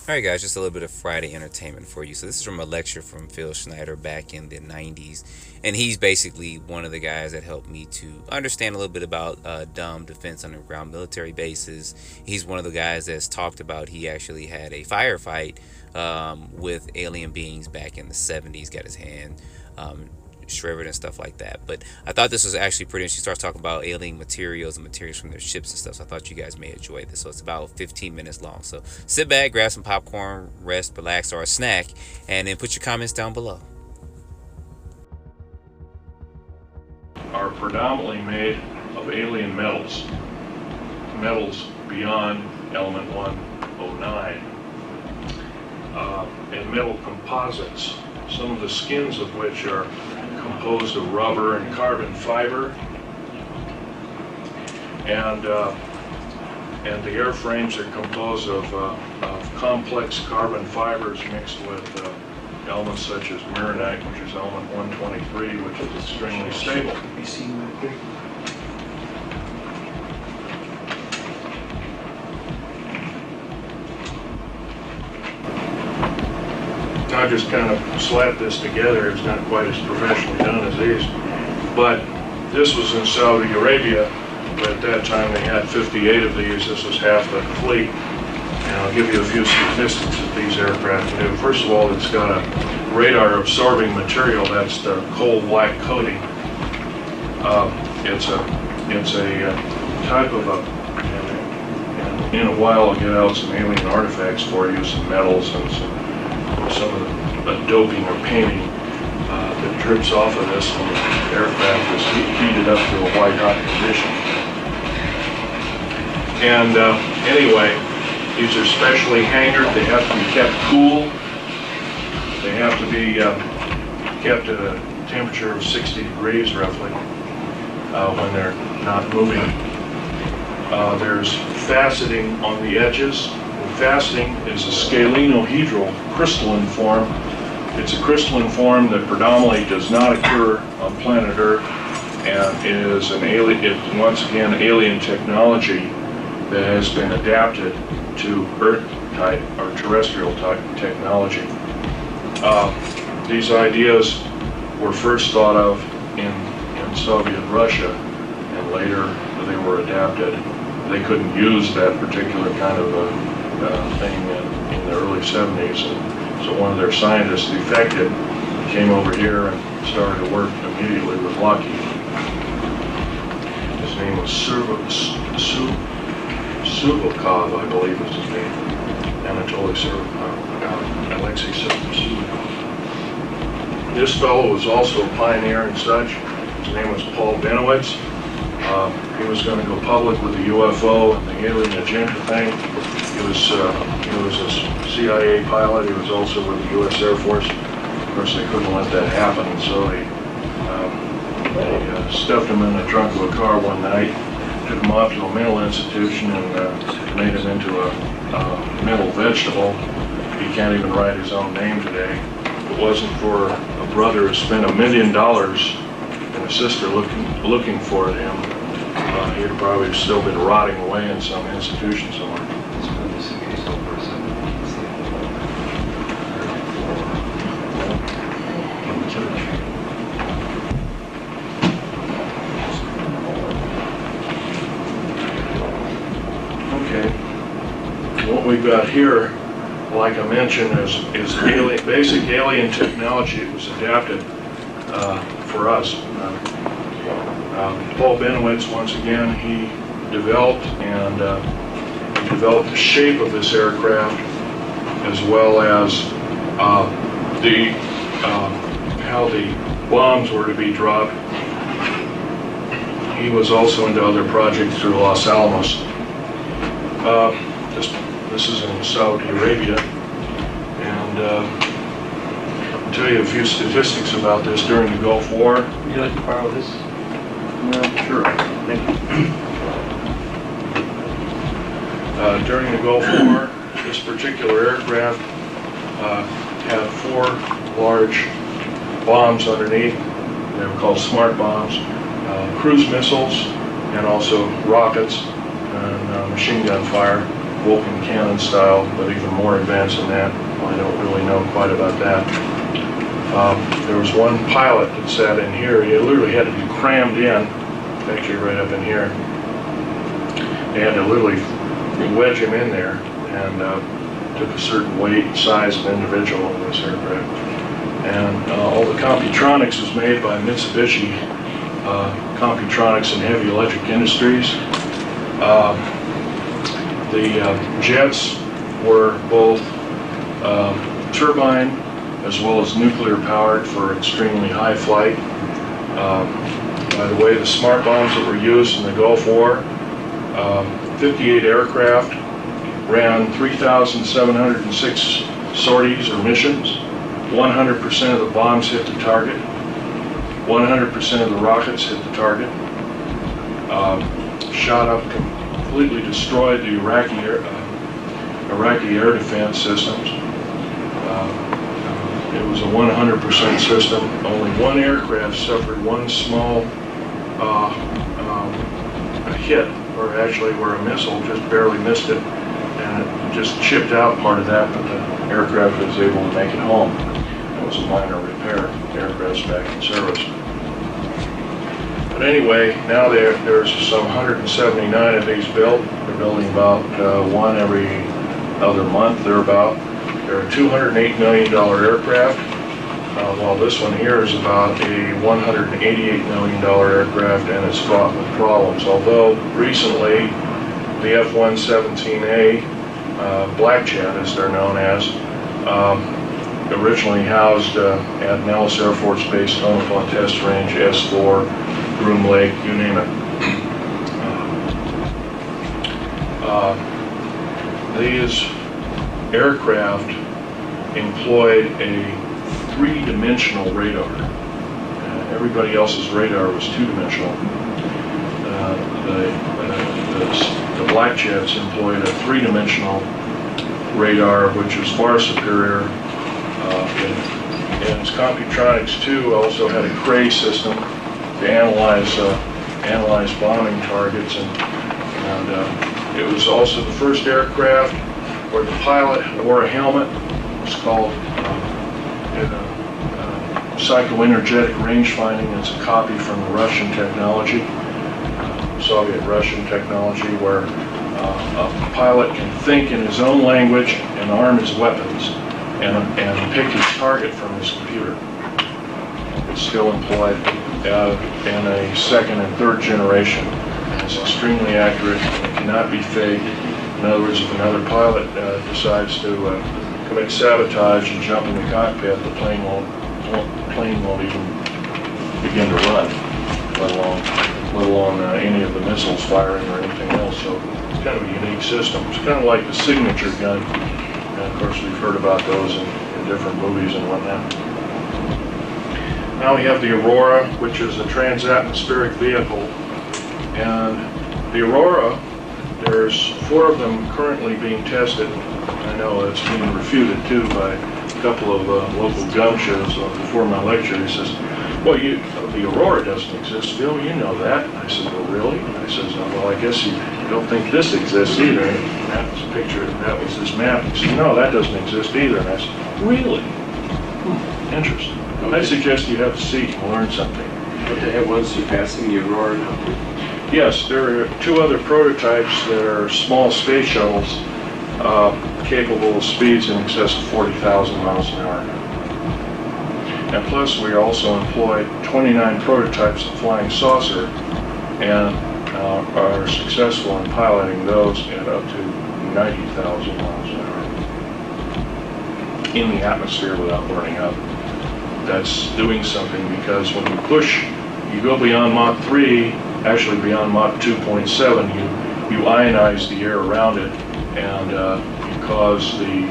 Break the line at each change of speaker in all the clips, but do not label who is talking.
Alright guys, just a little bit of Friday entertainment for you. So this is from a lecture from Phil Schneider back in the 90s. And he's basically one of the guys that helped me to understand a little bit about dumb defense underground military bases. He's one of the guys that's talked about he actually had a firefight with alien beings back in the 70s, got his hand shriveled and stuff like that. But I thought this was actually pretty interesting. She starts talking about alien materials and materials from their ships and stuff. So I thought you guys may enjoy this. So it's about 15 minutes long. So sit back, grab some popcorn, rest, relax, or a snack, and then put your comments down below.
Are predominantly made of alien metals, metals beyond element 109, and metal composites, some of the skins of which are composed of rubber and carbon fiber, and the airframes are composed of complex carbon fibers mixed with elements such as mironite, which is element 123, which is extremely stable. I just kind of slapped this together. It's not quite as professionally done as these, but this was in Saudi Arabia. But at that time they had 58 of these. This was half the fleet. And I'll give you a few statistics that these aircraft do. First of all, it's got a radar absorbing material. That's the coal black coating. It's a type of a, and in a while I'll get out some alien artifacts for you, some metals and some of the doping or painting that drips off of this when the aircraft is heated up to a white hot condition. And anyway, these are specially hangared. They have to be kept cool. They have to be kept at a temperature of 60 degrees roughly when they're not moving. There's faceting on the edges. Faceting is a scalenohedral crystalline form. It's a crystalline form that predominantly does not occur on planet Earth, and is an alien, once again, alien technology that has been adapted to Earth-type or terrestrial-type technology. These ideas were first thought of in Soviet Russia, and later they were adapted. They couldn't use that particular kind of thing in the early 70s, and so one of their scientists defected, came over here and started to work immediately with Lockheed. His name was Subakov, I believe was his name. Anatoly Alexei Subakov. This fellow was also a pioneer and such. His name was Paul Benowitz. He was going to go public with the UFO and the alien agenda thing. He was a CIA pilot. He was also with the U.S. Air Force. Of course, they couldn't let that happen, and so they stuffed him in the trunk of a car one night, took him off to a mental institution, and made him into a mental vegetable. He can't even write his own name today. If it wasn't for a brother who spent $1 million and a sister looking for him, he'd probably still been rotting away in some institution somewhere. Okay, what we've got here, like I mentioned, is basic alien technology. It was adapted for us. Paul Benowitz, once again, he developed the shape of this aircraft, as well as how the bombs were to be dropped. He was also into other projects through Los Alamos. This is in Saudi Arabia, and I'll tell you a few statistics about this during the Gulf War.
Would you like to borrow this?
No, sure. Thank you. During the Gulf War, this particular aircraft had 4 large bombs underneath. They were called smart bombs, cruise missiles, and also rockets and machine gun fire Vulcan cannon style, but even more advanced than that. I don't really know quite about that. There was one pilot that sat in here. He literally had to be crammed in, actually right up in here. They had to literally wedge him in there, and took a certain weight and size of individual in this aircraft. And all the Computronics was made by Mitsubishi, Computronics and Heavy Electric Industries. The jets were both turbine as well as nuclear powered for extremely high flight. By the way, the smart bombs that were used in the Gulf War, 58 aircraft ran 3,706 sorties or missions. 100% of the bombs hit the target. 100% of the rockets hit the target. Shot up, completely destroyed the Iraqi air defense systems. It was a 100% system. Only one aircraft suffered one small hit, or actually where a missile just barely missed it, and it just chipped out part of that, but the aircraft was able to make it home. It was a minor repair. The aircraft's back in service. But anyway, now there's some 179 of these built. They're building about one every other month, thereabout. They're a $208 million aircraft, while this one here is about a $188 million aircraft, and it's fraught with problems. Although recently, the F-117A, Black Jet as they're known as, originally housed at Nellis Air Force Base, Tonopah Test Range, S4, Groom Lake, you name it. These aircraft employed a three-dimensional radar. Everybody else's radar was two-dimensional. The Black Jets employed a three-dimensional radar, which was far superior. And its Computronics too also had a Cray system to analyze bombing targets, and it was also the first aircraft where the pilot wore a helmet. It's called psychoenergetic range finding. It's a copy from the Russian technology, Soviet-Russian technology, where a pilot can think in his own language and arm his weapons and pick his target from his computer. It's still employed in a second and third generation. It's extremely accurate and it cannot be faked. In other words, if another pilot decides to commit sabotage and jump in the cockpit, the plane won't even begin to run, let alone any of the missiles firing or anything else. So it's kind of a unique system. It's kind of like the signature gun. And of course, we've heard about those in different movies and whatnot. Now we have the Aurora, which is a transatmospheric vehicle. And the Aurora, there's 4 of them currently being tested. I know it's being refuted too by a couple of local gun shows before my lecture. He says, well, the Aurora doesn't exist, Phil, you know that. And I said, well, really? And I says, well, I guess you don't think this exists either. And that was a picture, that was this map. He said, no, that doesn't exist either. And I said, really? Interesting. I suggest you have a seat and learn something.
What the heck was surpassing the Aurora now?
Yes, there are 2 other prototypes that are small space shuttles capable of speeds in excess of 40,000 miles an hour. And plus, we also employed 29 prototypes of flying saucer and are successful in piloting those at up to 90,000 miles an hour in the atmosphere without burning up. That's doing something, because when you push, you go beyond Mach 3, actually beyond Mach 2.7, you ionize the air around it, and you cause the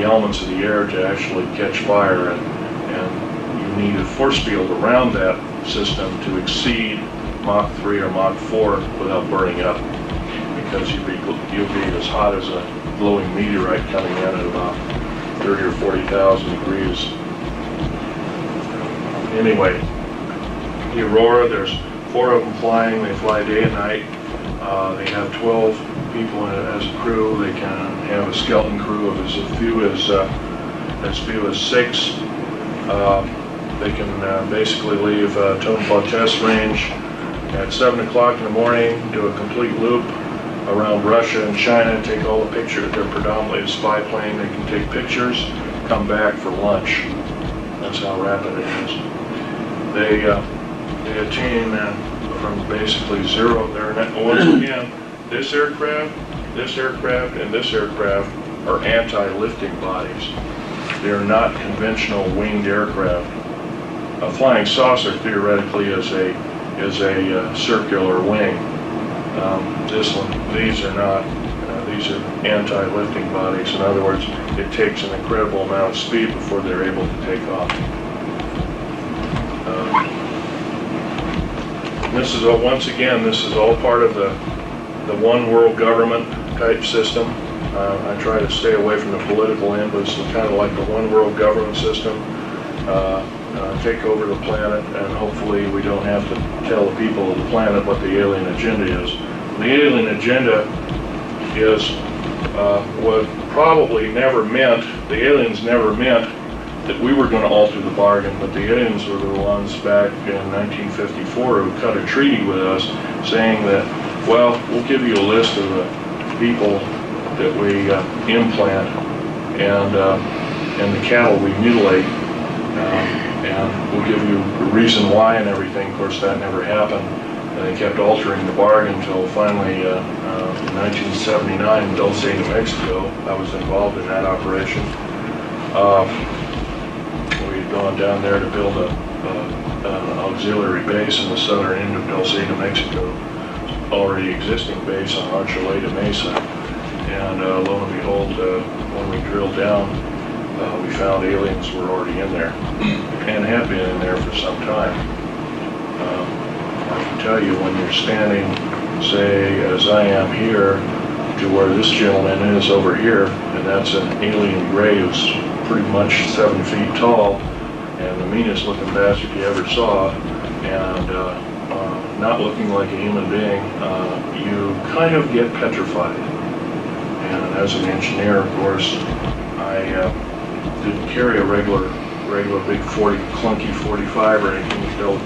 elements of the air to actually catch fire, and you need a force field around that system to exceed Mach 3 or Mach 4 without burning up, because you'll be as hot as a glowing meteorite coming in at about 30 or 40,000 degrees. Anyway, the Aurora, there's 4 of them flying. They fly day and night. They have 12 people as a crew. They can have a skeleton crew of as few as 6. They can basically leave Tonopah Test Range at 7 o'clock in the morning, do a complete loop around Russia and China, take all the pictures. They're predominantly a spy plane. They can take pictures, come back for lunch. That's how rapid it is. They attain from basically zero. Once again, this aircraft, and this aircraft are anti-lifting bodies. They are not conventional winged aircraft. A flying saucer theoretically is a circular wing. These are not. These are anti-lifting bodies. In other words, it takes an incredible amount of speed before they're able to take off. This is once again, this is all part of the one world government type system. I try to stay away from the political end, but it's kind of like the one world government system. Take over the planet, and hopefully we don't have to tell the people of the planet what the alien agenda is. The alien agenda is what probably never meant, the aliens never meant that we were going to alter the bargain, but the aliens were the ones back in 1954 who cut a treaty with us saying that, well, we'll give you a list of the people that we implant and the cattle we mutilate, and we'll give you a reason why and everything. Of course, that never happened. And they kept altering the bargain until finally in 1979 in Dulce, New Mexico, I was involved in that operation. We had gone down there to build an auxiliary base in the southern end of Dulce, New Mexico, already existing base on Archuleta Mesa. And lo and behold, when we drilled down, we found aliens were already in there and had been in there for some time. I can tell you when you're standing, say, as I am here, to where this gentleman is over here, and that's an alien gray who's pretty much 7 feet tall, and the meanest looking bastard you ever saw, and not looking like a human being, you kind of get petrified. And as an engineer, of course, I didn't carry a regular big clunky 45 or anything to build,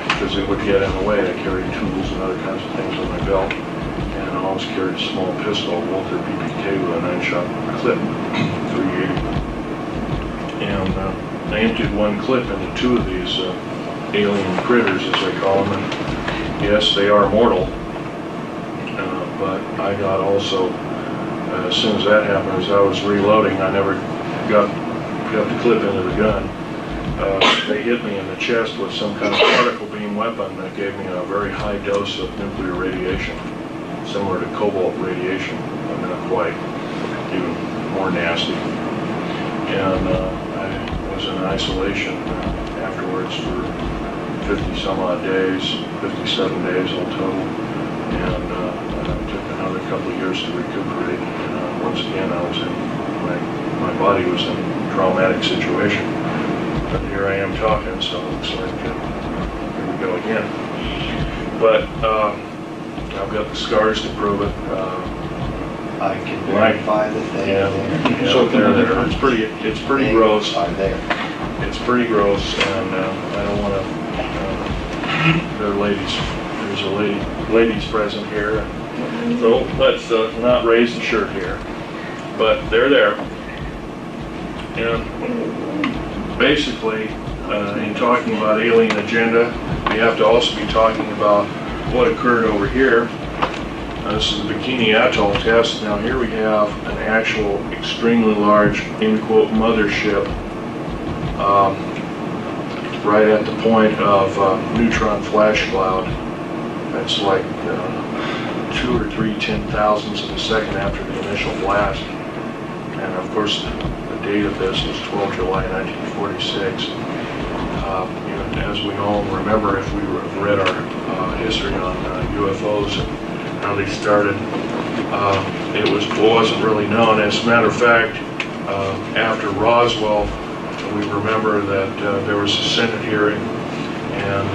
because it would get in the way. I carried tools and other kinds of things on my belt, and I always carried a small pistol, Walter PPK, with a 9-shot clip, 380. And I emptied one clip into 2 of these alien critters, as they call them. And yes, they are mortal, but I got also, as soon as that happened, as I was reloading, I never got the clip into the gun. They hit me in the chest with some kind of particle beam weapon that gave me a very high dose of nuclear radiation, similar to cobalt radiation, but not quite, even more nasty. And I was in isolation afterwards for 50 some odd days, 57 days all total, and it took another couple of years to recuperate. And once again, I was in my body was in a traumatic situation. But here I am talking, so it looks like here we go again. But I've got the scars to prove it.
I can verify that they are there.
Yeah, so they're there. It's pretty gross.
Are there.
It's pretty gross, and I don't want to. There are ladies. There's a ladies present here, so let's not raise the shirt here. But they're there, and basically, in talking about alien agenda, we have to also be talking about what occurred over here. This is the Bikini Atoll test. Now here we have an actual extremely large, end quote, mothership right at the point of neutron flash cloud. That's like 2 or 3 10,000ths of a second after the initial blast. And of course, the date of this was 12 July 1946. As we all remember, if we read our history on UFOs and how they started, it wasn't really known. As a matter of fact, after Roswell, we remember that there was a Senate hearing, and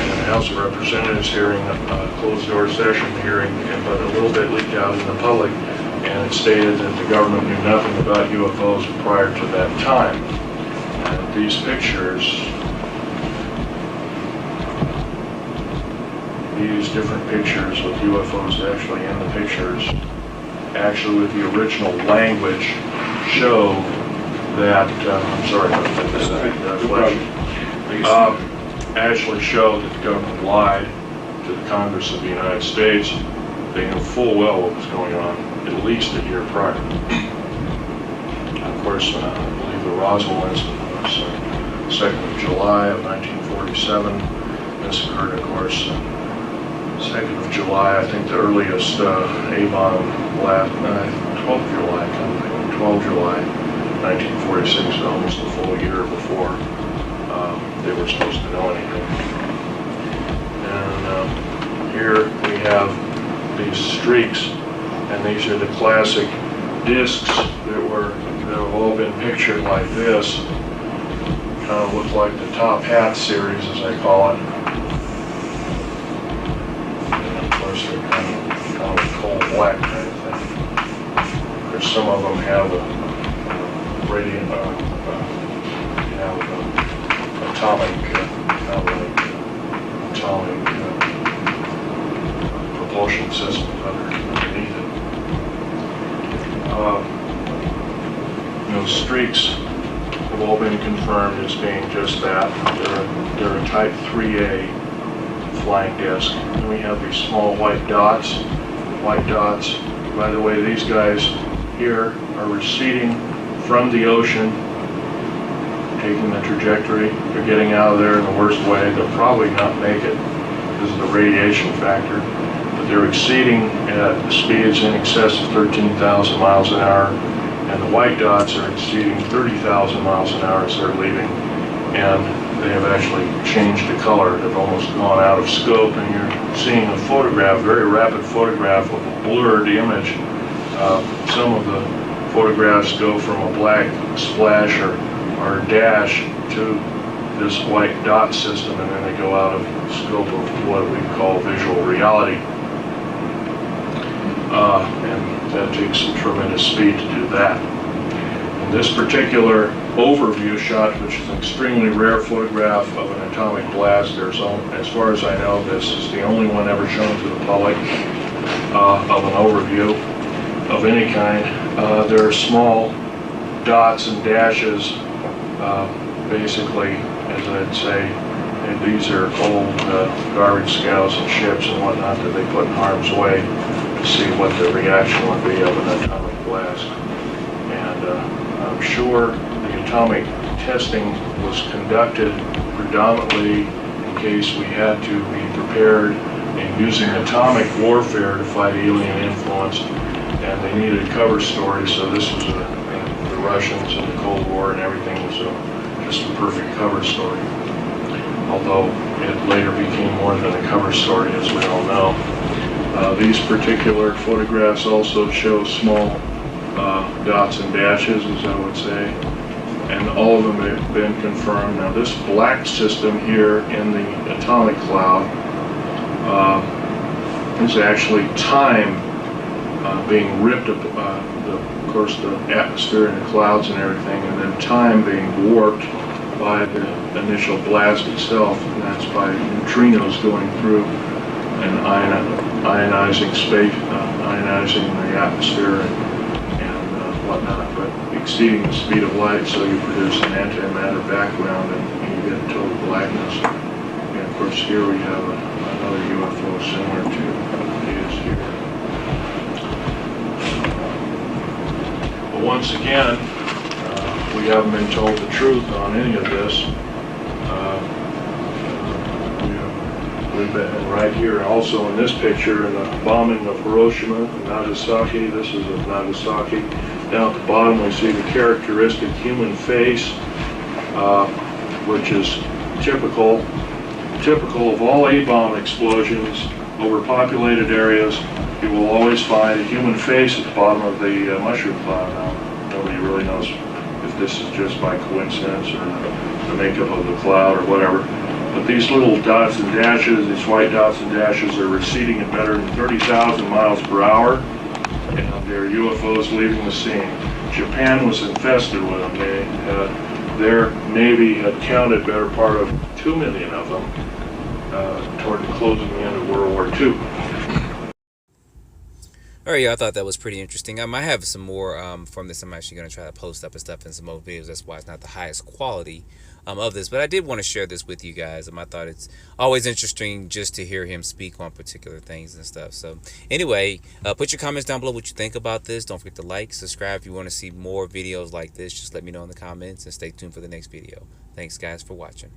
in the House of Representatives hearing, a closed-door session hearing, but a little bit leaked out in the public, and it stated that the government knew nothing about UFOs prior to that time. And these pictures, these different pictures with UFOs actually in the pictures, actually with the original language, show that, I'm sorry about this, actually show that the government lied to the Congress of the United States. They knew full well what was going on at least a year prior. Of course, I believe the Roswell incident was 2nd of July of 1947. This occurred, of course, 2nd of July. I think the earliest A-bomb blast, 12th July, 12 July 1946, almost a full year before they were supposed to know anything. And here we have these streaks, and these are the classic discs that have all been pictured like this. Kind of look like the Top Hat series, as I call it. And of course, they're kind of a coal black kind of thing. Of course, some of them have a radiant, atomic propulsion systems underneath it. Those streaks have all been confirmed as being just that. They're a Type 3A flying disc. And we have these small white dots. White dots, by the way, these guys here are receding from the ocean, taking the trajectory. They're getting out of there in the worst way. They'll probably not make it because of the radiation factor, but they're exceeding at speeds in excess of 13,000 miles an hour, and the white dots are exceeding 30,000 miles an hour as they're leaving, and they have actually changed the color. They've almost gone out of scope, and you're seeing a photograph, very rapid photograph of a blurred image. Some of the photographs go from a black splash or dash to this white dot system, and then they go out of scope of what we call visual reality. And that takes some tremendous speed to do that. In this particular overview shot, which is an extremely rare photograph of an atomic blast, as far as I know, this is the only one ever shown to the public of an overview of any kind. There are small dots and dashes, basically, as I'd say, and these are old garbage scows and ships and whatnot that they put in harm's way to see what the reaction would be of an atomic blast. And I'm sure the atomic testing was conducted predominantly in case we had to be prepared in using atomic warfare to fight alien influence, and they needed a cover story, so this was the Russians and the Cold War and everything was just a perfect cover story. Although it later became more than a cover story, as we all know. These particular photographs also show small dots and dashes, as I would say, and all of them have been confirmed. Now this black system here in the atomic cloud is actually time being ripped up, of course the atmosphere and the clouds and everything, and then time being warped by the initial blast itself, and that's by neutrinos going through and ionizing space, ionizing the atmosphere and whatnot, but exceeding the speed of light, so you produce an antimatter background and you get total blackness. And of course here we have another UFO similar to these here. But once again, we haven't been told the truth on any of this. We've been right here also in this picture in the bombing of Hiroshima and Nagasaki. This is of Nagasaki. Down at the bottom we see the characteristic human face, which is typical of all A-bomb explosions over populated areas. You will always find a human face at the bottom of the mushroom cloud. Now, nobody really knows if this is just by coincidence or the makeup of the cloud or whatever. But these little dots and dashes, these white dots and dashes, are receding at better than 30,000 miles per hour, and they're UFOs leaving the scene. Japan was infested with them. Their Navy had counted better part of 2 million of them toward the closing end of World War II.
All right, yeah, I thought that was pretty interesting. I might have some more from this. I'm actually going to try to post up and stuff in some more videos. That's why it's not the highest quality of this. But I did want to share this with you guys. I thought it's always interesting just to hear him speak on particular things and stuff. So anyway, put your comments down below what you think about this. Don't forget to like, subscribe if you want to see more videos like this. Just let me know in the comments and stay tuned for the next video. Thanks, guys, for watching.